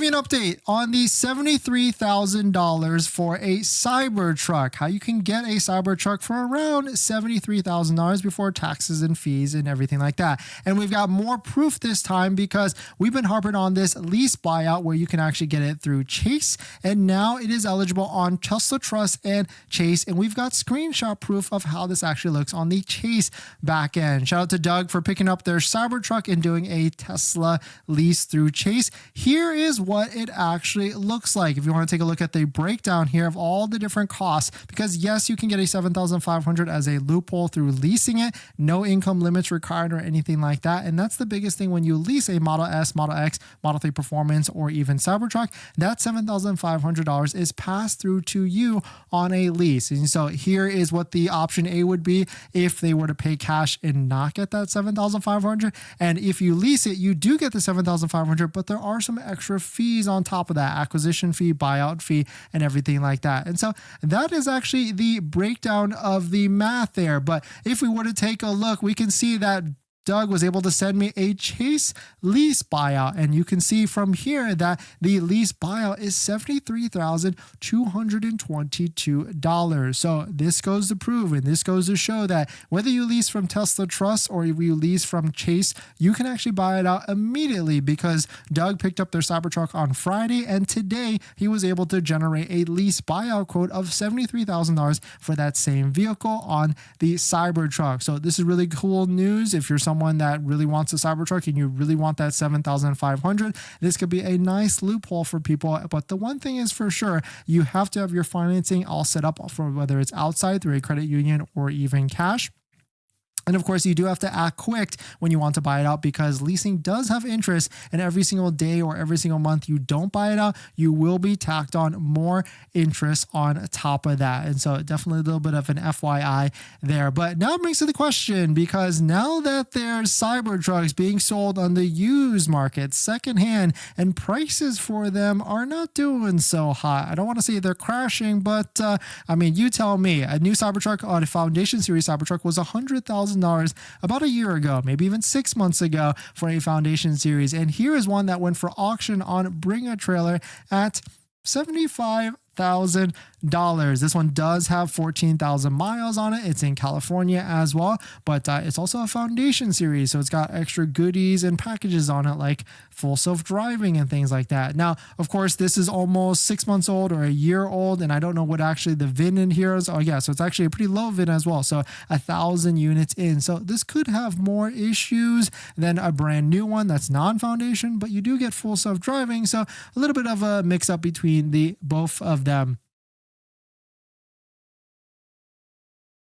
give you an update on the $73,000 for a Cybertruck. How you can get a Cybertruck for around $73,000 before taxes and fees and everything like that. And we've got more proof this time because we've been harping on this lease buyout where you can actually get it through Chase. And now it is eligible on Tesla Trust and Chase. And we've got screenshot proof of how this actually looks on the Chase backend. Shout out to Doug for picking up their Cybertruck and doing a Tesla lease through Chase. Here is what it actually looks like. If you want to take a look at the breakdown here of all the different costs, because yes, you can get a $7,500 as a loophole through leasing it, no income limits required or anything like that. And that's the biggest thing when you lease a Model S, Model X, Model 3 Performance, or even Cybertruck, that $7,500 is passed through to you on a lease. And so here is what the option A would be if they were to pay cash and not get that $7,500. And if you lease it, you do get the $7,500, but there are some extra fees on top of that, acquisition fee, buyout fee, and everything like that. And so that is actually the breakdown of the math there. But if we were to take a look, we can see that Doug was able to send me a Chase lease buyout. And you can see from here that the lease buyout is $73,222. So this goes to prove, and this goes to show that whether you lease from Tesla Trust or you lease from Chase, you can actually buy it out immediately because Doug picked up their Cybertruck on Friday. And today he was able to generate a lease buyout quote of $73,000 for that same vehicle on the Cybertruck. So this is really cool news. If you're someone that really wants a Cybertruck and you really want that $7,500, this could be a nice loophole for people. But the one thing is for sure, you have to have your financing all set up for whether it's outside through a credit union or even cash. And of course, you do have to act quick when you want to buy it out because leasing does have interest, and every single day or every single month you don't buy it out, you will be tacked on more interest on top of that. And so definitely a little bit of an FYI there. But now it brings to the question, because now that there's Cybertrucks being sold on the used market, secondhand, and prices for them are not doing so hot. I don't want to say they're crashing, but I mean, you tell me. A new Cybertruck on a Foundation Series Cybertruck was $100,000 about a year ago, maybe even 6 months ago for a Foundation Series. And here is one that went for auction on Bring a Trailer at $75,000. This one does have 14,000 miles on it. It's in California as well, but it's also a Foundation Series, so it's got extra goodies and packages on it like full self-driving and things like that. Now, of course, this is almost 6 months old or a year old, and I don't know what actually the VIN in here is. Oh yeah, so it's actually a pretty low VIN as well, so 1,000 units in. So this could have more issues than a brand new one that's non-Foundation, but you do get full self-driving, so a little bit of a mix-up between the both of them.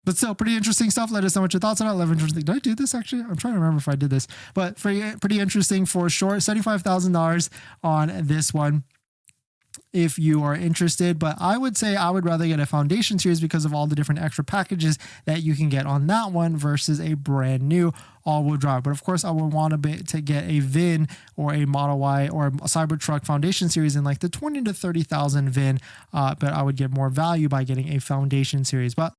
But still, pretty interesting stuff. Let us know what your thoughts on it. Love interesting. Did I do this actually? I'm trying to remember if I did this. But pretty interesting for sure. $75,000 on this one if you are interested. But I would say I would rather get a Foundation Series because of all the different extra packages that you can get on that one versus a brand new all-wheel drive. But of course, I would want to get a VIN or a Model Y or a Cybertruck Foundation Series in like the 20 to 30,000 VIN. But I would get more value by getting a Foundation Series. But